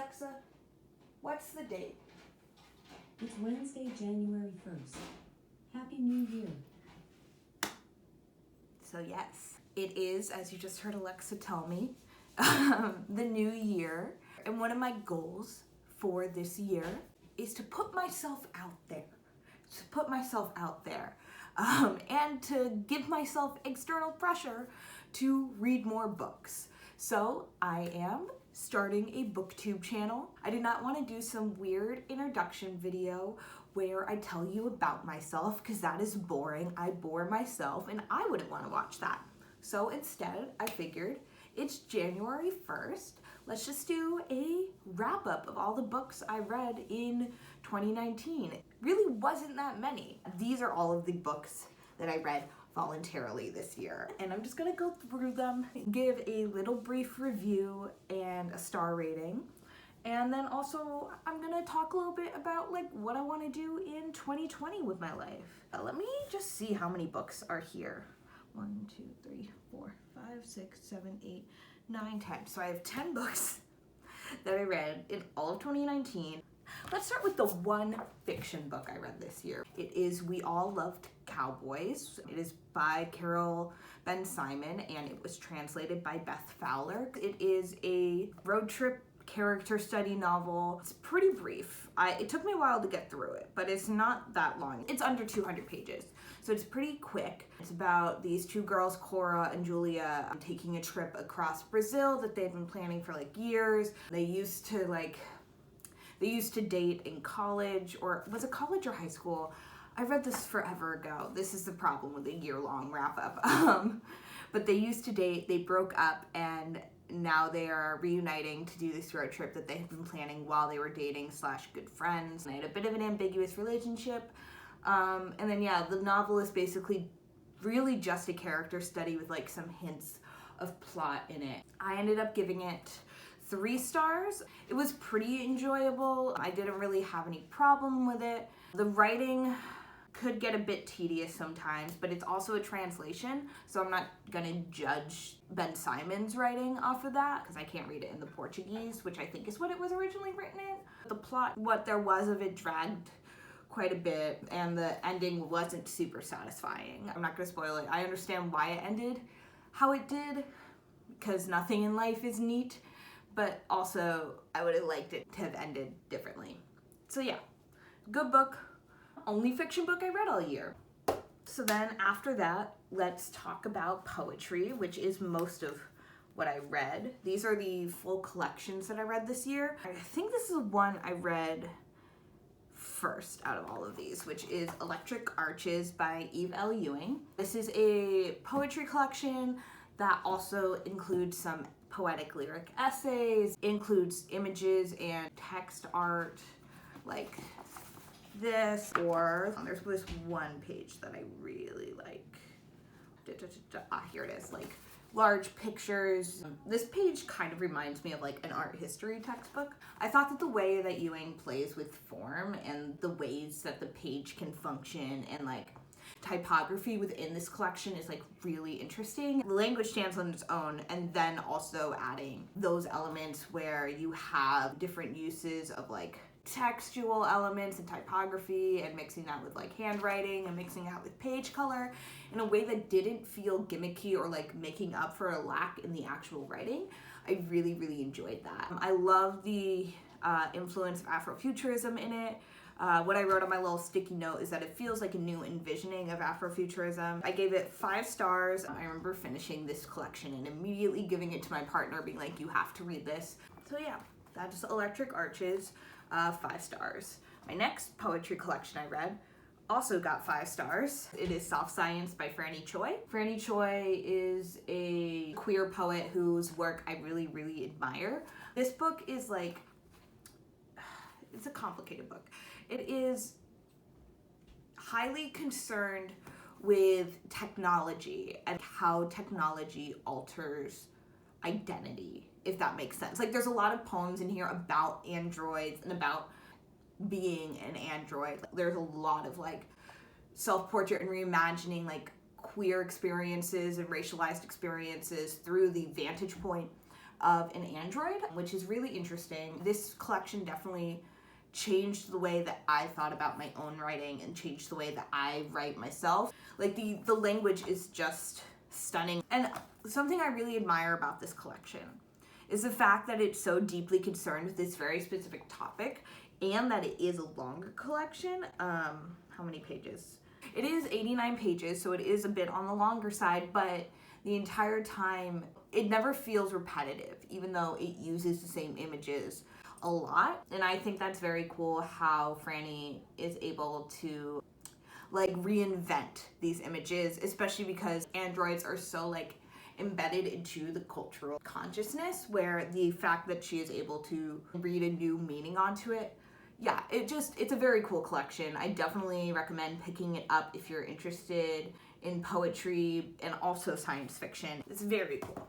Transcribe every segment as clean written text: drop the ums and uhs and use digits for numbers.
Alexa, what's the date? It's Wednesday, January 1st. Happy New Year. So yes, it is, as you just heard Alexa tell me, the new year. And one of my goals for this year is to put myself out there. And to give myself external pressure to read more books. So I am starting a booktube channel. I did not want to do some weird introduction video where I tell you about myself, because that is boring. I bore myself and I wouldn't want to watch that. So instead, I figured it's January 1st. Let's just do a wrap up of all the books I read in 2019. It really wasn't that many. These are all of the books that I read voluntarily this year. And I'm just gonna go through them, give a little brief review and a star rating. And then also I'm gonna talk a little bit about like what I wanna do in 2020 with my life. Let me just see how many books are here. 1, 2, 3, 4, 5, 6, 7, 8, 9, 10. So I have 10 books that I read in all of 2019. Let's start with the one fiction book I read this year. It is We All Loved Cowboys. It is by Carol Ben-Simon and it was translated by Beth Fowler. It is a road trip character study novel. It's pretty brief. It took me a while to get through it, but it's not that long. It's under 200 pages, so it's pretty quick. It's about these two girls, Cora and Julia, taking a trip across Brazil that they've been planning for like years. They used to date in college, or was it college or high school? I read this forever ago. This is the problem with a year-long wrap-up. But they used to date, they broke up, and now they are reuniting to do this road trip that they had been planning while they were dating / good friends. They had a bit of an ambiguous relationship. And then yeah, the novel is basically really just a character study with like some hints of plot in it. I ended up giving it 3 stars. It was pretty enjoyable. I didn't really have any problem with it. The writing could get a bit tedious sometimes, but it's also a translation, so I'm not gonna judge Ben-Simon's writing off of that because I can't read it in the Portuguese, which I think is what it was originally written in. The plot, what there was of it, dragged quite a bit, and the ending wasn't super satisfying. I'm not gonna spoil it. I understand why it ended how it did, because nothing in life is neat, but also I would have liked it to have ended differently. So yeah, good book. Only fiction book I read all year. So then after that, let's talk about poetry, which is most of what I read. These are the full collections that I read this year. I think this is the one I read first out of all of these, which is Electric Arches by Eve L. Ewing. This is a poetry collection that also includes some poetic lyric essays, includes images and text art like this, or there's this one page that I really like. Here it is, like large pictures. This page kind of reminds me of like an art history textbook. I thought that the way that Ewing plays with form and the ways that the page can function and like typography within this collection is like really interesting. The language stands on its own, and then also adding those elements where you have different uses of like textual elements and typography and mixing that with like handwriting and mixing that with page color in a way that didn't feel gimmicky or like making up for a lack in the actual writing. I really, really enjoyed that. I love the influence of Afrofuturism in it. What I wrote on my little sticky note is that it feels like a new envisioning of Afrofuturism. I gave it 5 stars. I remember finishing this collection and immediately giving it to my partner, being like, you have to read this. So yeah, that's Electric Arches, 5 stars. My next poetry collection I read also got 5 stars. It is Soft Science by Franny Choi. Franny Choi is a queer poet whose work I really, really admire. This book is like, it's a complicated book. It is highly concerned with technology and how technology alters identity, if that makes sense. Like there's a lot of poems in here about androids and about being an android. There's a lot of like self-portrait and reimagining like queer experiences and racialized experiences through the vantage point of an android, which is really interesting. This collection definitely changed the way that I thought about my own writing and changed the way that I write myself. Like the language is just stunning. And something I really admire about this collection is the fact that it's so deeply concerned with this very specific topic and that it is a longer collection. How many pages? It is 89 pages, so it is a bit on the longer side, but the entire time it never feels repetitive, even though it uses the same images a lot. And I think that's very cool how Franny is able to like reinvent these images, especially because androids are so like embedded into the cultural consciousness, where the fact that she is able to read a new meaning onto it, yeah, it's a very cool collection. I definitely recommend picking it up if you're interested in poetry and also science fiction. It's very cool.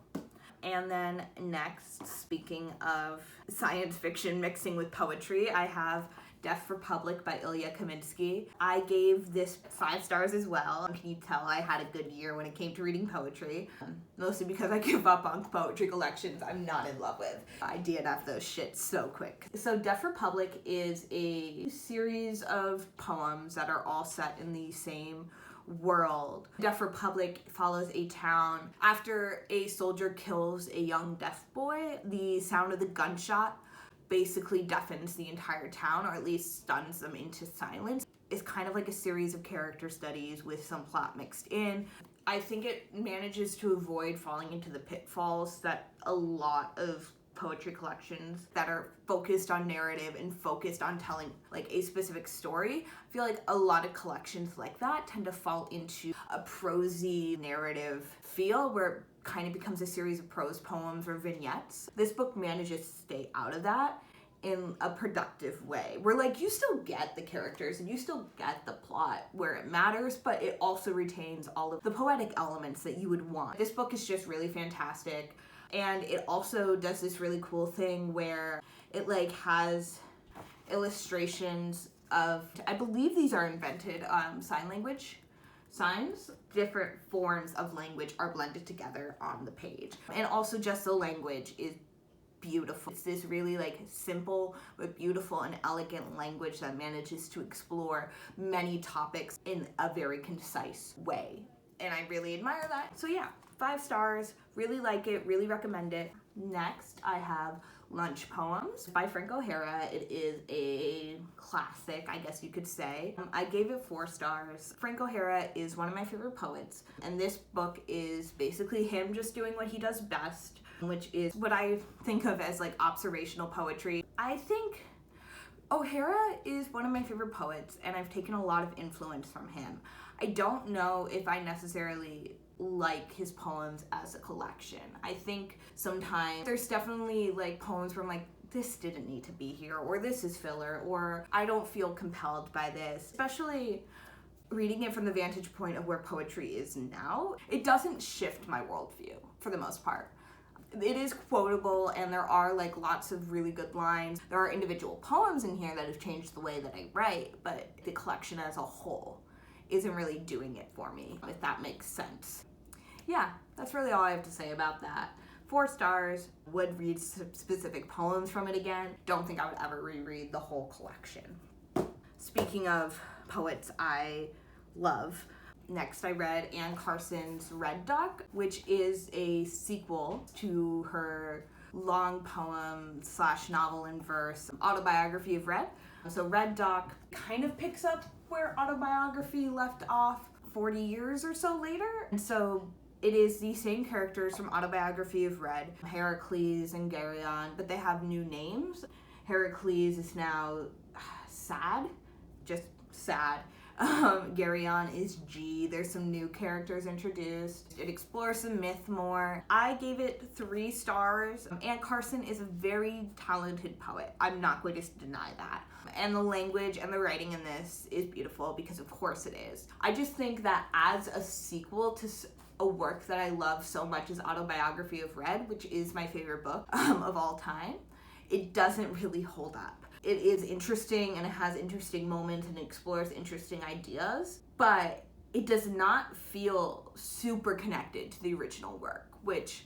And then next, speaking of science fiction mixing with poetry, I have Deaf Republic by Ilya Kaminsky. I gave this 5 stars as well. Can you tell I had a good year when it came to reading poetry? Mostly because I give up on poetry collections I'm not in love with. I DNF those shit so quick. So Deaf Republic is a series of poems that are all set in the same world. Deaf Republic follows a town. After a soldier kills a young deaf boy, the sound of the gunshot basically deafens the entire town, or at least stuns them into silence. It's kind of like a series of character studies with some plot mixed in. I think it manages to avoid falling into the pitfalls that a lot of poetry collections that are focused on narrative and focused on telling like a specific story. I feel like a lot of collections like that tend to fall into a prosy narrative feel where it kind of becomes a series of prose poems or vignettes. This book manages to stay out of that in a productive way, where like you still get the characters and you still get the plot where it matters, but it also retains all of the poetic elements that you would want. This book is just really fantastic. And it also does this really cool thing where it like has illustrations of, I believe these are invented sign language. Signs, different forms of language are blended together on the page. And also just the language is beautiful. It's this really like simple but beautiful and elegant language that manages to explore many topics in a very concise way. And I really admire that. So yeah, 5 stars, really like it, really recommend it. Next, I have Lunch Poems by Frank O'Hara. It is a classic, I guess you could say. I gave it 4 stars. Frank O'Hara is one of my favorite poets, and this book is basically him just doing what he does best, which is what I think of as like observational poetry. I think O'Hara is one of my favorite poets, and I've taken a lot of influence from him. I don't know if I necessarily like his poems as a collection. I think sometimes there's definitely like poems where I'm like, this didn't need to be here, or this is filler, or I don't feel compelled by this. Especially reading it from the vantage point of where poetry is now, it doesn't shift my worldview for the most part. It is quotable and there are like lots of really good lines. There are individual poems in here that have changed the way that I write, but the collection as a whole isn't really doing it for me, if that makes sense. Yeah, that's really all I have to say about that. 4 stars, would read specific poems from it again. Don't think I would ever reread the whole collection. Speaking of poets I love, next I read Anne Carson's Red Duck, which is a sequel to her long poem / novel in verse autobiography of Red. So Red Duck kind of picks up where autobiography left off 40 years or so later. And so it is the same characters from Autobiography of Red, Heracles and Geryon, but they have new names. Heracles is now sad, just sad. Geryon is G. There's some new characters introduced. It explores the myth more. I gave it 3 stars. Anne Carson is a very talented poet. I'm not going to deny that. And the language and the writing in this is beautiful because of course it is. I just think that as a sequel to a work that I love so much as Autobiography of Red, which is my favorite book of all time, it doesn't really hold up. It is interesting and it has interesting moments and explores interesting ideas, but it does not feel super connected to the original work, which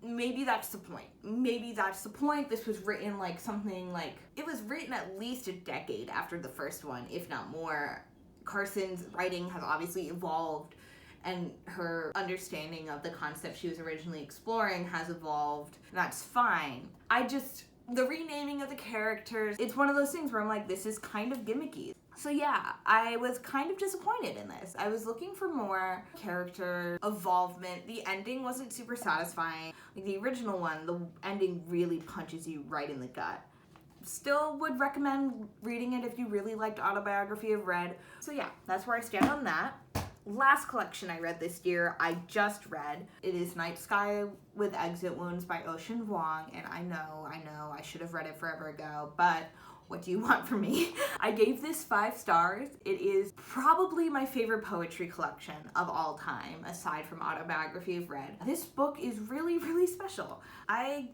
maybe that's the point. Maybe that's the point. This was written like something like, it was written at least a decade after the first one, if not more. Carson's writing has obviously evolved, and her understanding of the concept she was originally exploring has evolved. That's fine. The renaming of the characters, it's one of those things where I'm like, this is kind of gimmicky. So yeah, I was kind of disappointed in this. I was looking for more character involvement. The ending wasn't super satisfying. Like the original one, the ending really punches you right in the gut. Still would recommend reading it if you really liked Autobiography of Red. So yeah, that's where I stand on that. Last collection I read this year, I just read. It is Night Sky with Exit Wounds by Ocean Vuong, and I know, I should have read it forever ago, but what do you want from me? I gave this 5 stars. It is probably my favorite poetry collection of all time, aside from Autobiography of Red. This book is really, really special. I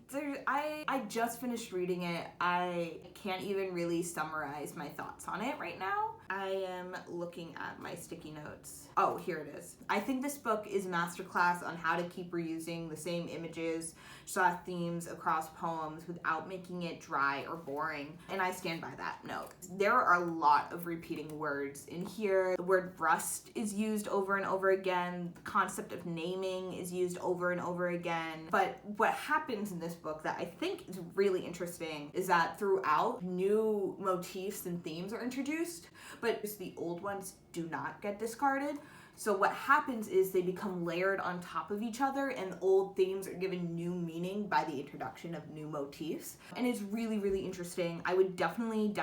just finished reading it. I can't even really summarize my thoughts on it right now. I am looking at my sticky notes. Oh, here it is. I think this book is a masterclass on how to keep reusing the same images, shot themes across poems without making it dry or boring, and I stand by that note. There are a lot of repeating words in here. The word rust is used over and over again. The concept of naming is used over and over again. But what happens in this book that I think is really interesting is that throughout, new motifs and themes are introduced, but just the old ones do not get discarded. So what happens is they become layered on top of each other, and old themes are given new meaning by the introduction of new motifs. And it's really, really interesting. I would definitely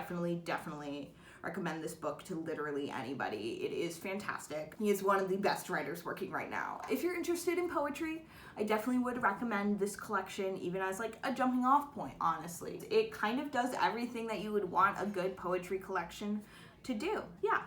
recommend this book to literally anybody. It is fantastic. He is one of the best writers working right now. If you're interested in poetry, I definitely would recommend this collection even as like a jumping off point, honestly. It kind of does everything that you would want a good poetry collection to do. Yeah.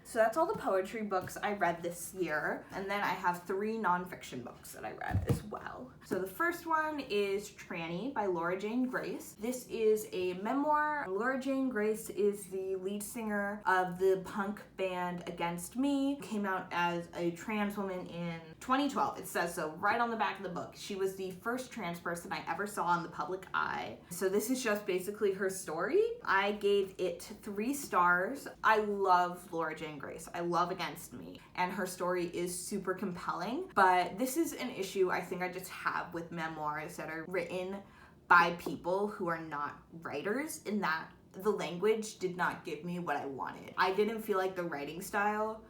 So that's all the poetry books I read this year. And then I have 3 nonfiction books that I read as well. So the first one is Tranny by Laura Jane Grace. This is a memoir. Laura Jane Grace is the lead singer of the punk band Against Me. Came out as a trans woman in 2012. It says so right on the back of the book. She was the first trans person I ever saw in the public eye. So this is just basically her story. I gave it 3 stars. I love Laura Jane Grace. I love Against Me, and her story is super compelling, but this is an issue I think I just have with memoirs that are written by people who are not writers, in that the language did not give me what I wanted. I didn't feel like the writing style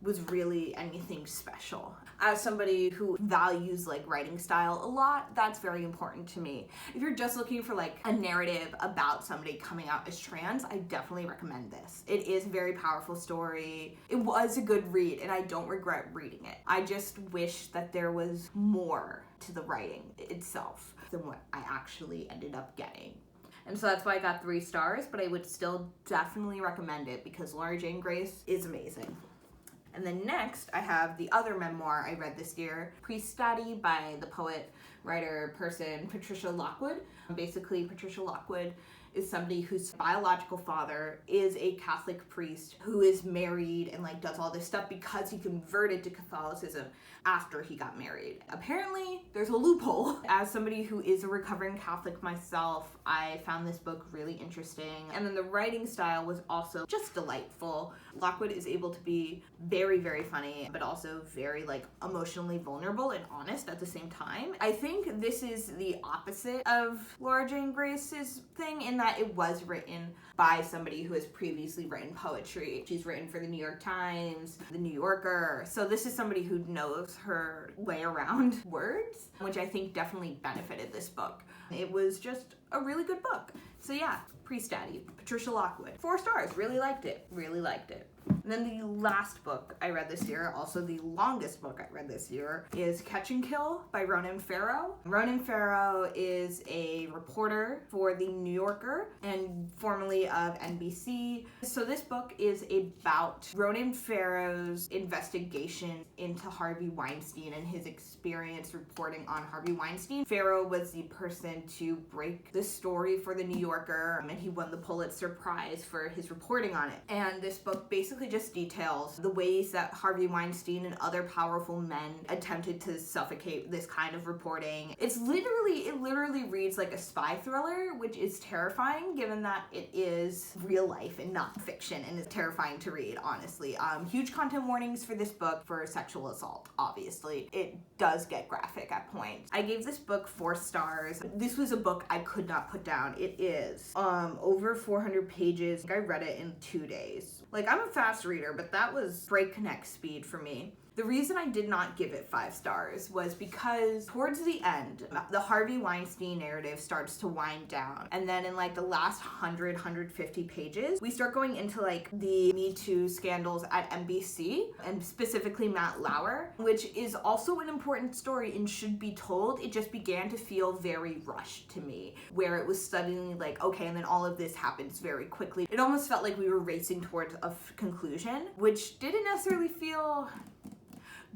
was really anything special. As somebody who values like writing style a lot, that's very important to me. If you're just looking for like a narrative about somebody coming out as trans, I definitely recommend this. It is a very powerful story. It was a good read, and I don't regret reading it. I just wish that there was more to the writing itself than what I actually ended up getting. And so that's why I got 3 stars, but I would still definitely recommend it because Laura Jane Grace is amazing. And then next, I have the other memoir I read this year, Priest Daddy by the poet, writer, person, Patricia Lockwood. Basically, Patricia Lockwood is somebody whose biological father is a Catholic priest who is married and like does all this stuff because he converted to Catholicism after he got married. Apparently, there's a loophole. As somebody who is a recovering Catholic myself, I found this book really interesting. And then the writing style was also just delightful. Lockwood is able to be very, very funny, but also very like emotionally vulnerable and honest at the same time. I think this is the opposite of Laura Jane Grace's thing in that it was written by somebody who has previously written poetry. She's written for the New York Times, the New Yorker. So this is somebody who knows her way around words, which I think definitely benefited this book. It was just a really good book. So yeah, Priest Daddy, Patricia Lockwood. 4 stars, really liked it. And then the last book I read this year, also the longest book I read this year, is Catch and Kill by Ronan Farrow. Ronan Farrow is a reporter for the New Yorker and formerly of NBC. So this book is about Ronan Farrow's investigation into Harvey Weinstein and his experience reporting on Harvey Weinstein. Farrow was the person to break the story for the New Yorker, and he won the Pulitzer Prize for his reporting on it. And this book basically just just details the ways that Harvey Weinstein and other powerful men attempted to suffocate this kind of reporting. It literally reads like a spy thriller, which is terrifying given that it is real life and not fiction, and is terrifying to read, honestly. Huge content warnings for this book for sexual assault, obviously. It does get graphic at points. I gave this book 4 stars. This was a book I could not put down. It is over 400 pages. I read it in 2 days. Like, I'm a fast reader, but that was breakneck speed for me. The reason I did not give it 5 stars was because towards the end, the Harvey Weinstein narrative starts to wind down. And then in like the last 150 pages, we start going into like the Me Too scandals at NBC, and specifically Matt Lauer, which is also an important story and should be told. It just began to feel very rushed to me, where it was suddenly like, okay, and then all of this happens very quickly. It almost felt like we were racing towards a conclusion, which didn't necessarily feel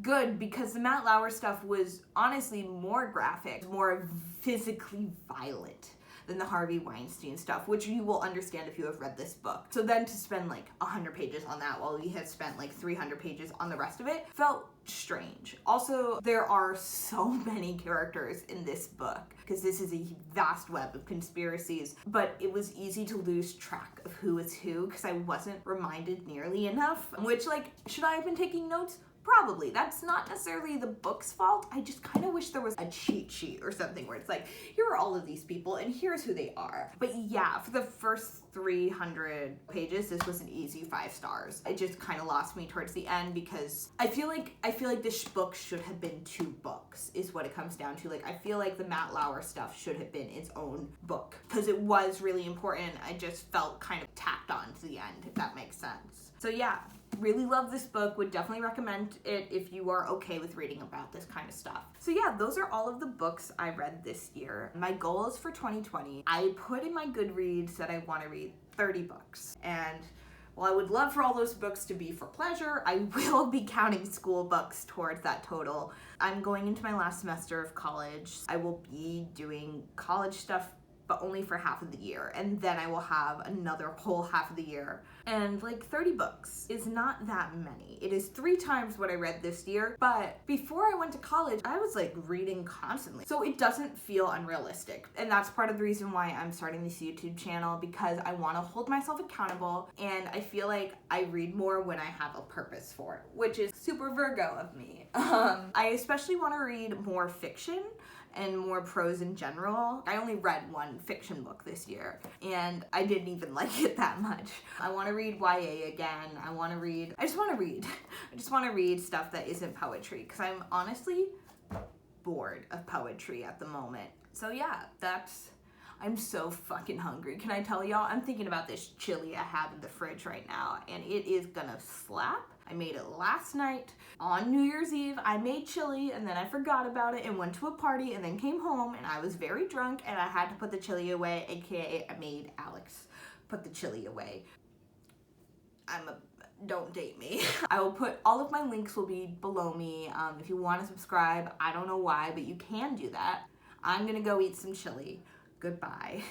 good, because the Matt Lauer stuff was honestly more graphic, more physically violent than the Harvey Weinstein stuff, which you will understand if you have read this book. So then to spend like 100 pages on that while we had spent like 300 pages on the rest of it felt strange. Also, there are so many characters in this book because this is a vast web of conspiracies, but it was easy to lose track of who is who because I wasn't reminded nearly enough, which, like, should I have been taking notes? Probably. That's not necessarily the book's fault. I just kind of wish there was a cheat sheet or something where it's like, here are all of these people and here's who they are. But yeah, for the first 300 pages, this was an easy 5 stars. It just kind of lost me towards the end because I feel like this book should have been 2 books is what it comes down to. Like, I feel like the Matt Lauer stuff should have been its own book because it was really important. I just felt kind of tacked on to the end, if that makes sense. So yeah, really love this book. Would definitely recommend it if you are okay with reading about this kind of stuff. So yeah, those are all of the books I read this year. My goals for 2020, I put in my Goodreads that I want to read 30 books. And while I would love for all those books to be for pleasure, I will be counting school books towards that total. I'm going into my last semester of college. I will be doing college stuff, but only for half of the year, and then I will have another whole half of the year. And like 30 books is not that many. It is 3 times what I read this year, but before I went to college, I was like reading constantly. So it doesn't feel unrealistic. And that's part of the reason why I'm starting this YouTube channel, because I want to hold myself accountable, and I feel like I read more when I have a purpose for it, which is super Virgo of me. I especially want to read more fiction and more prose in general. I only read 1 fiction book this year, and I didn't even like it that much. I want to read YA again. I just want to read. I just want to read stuff that isn't poetry, because I'm honestly bored of poetry at the moment. So yeah, I'm so fucking hungry. Can I tell y'all? I'm thinking about this chili I have in the fridge right now, and it is gonna slap. I made it last night. On New Year's Eve, I made chili, and then I forgot about it and went to a party and then came home, and I was very drunk, and I had to put the chili away, aka I made Alex put the chili away. Don't date me. I will put, all of my links will be below me. If you want to subscribe, I don't know why, but you can do that. I'm gonna go eat some chili. Goodbye.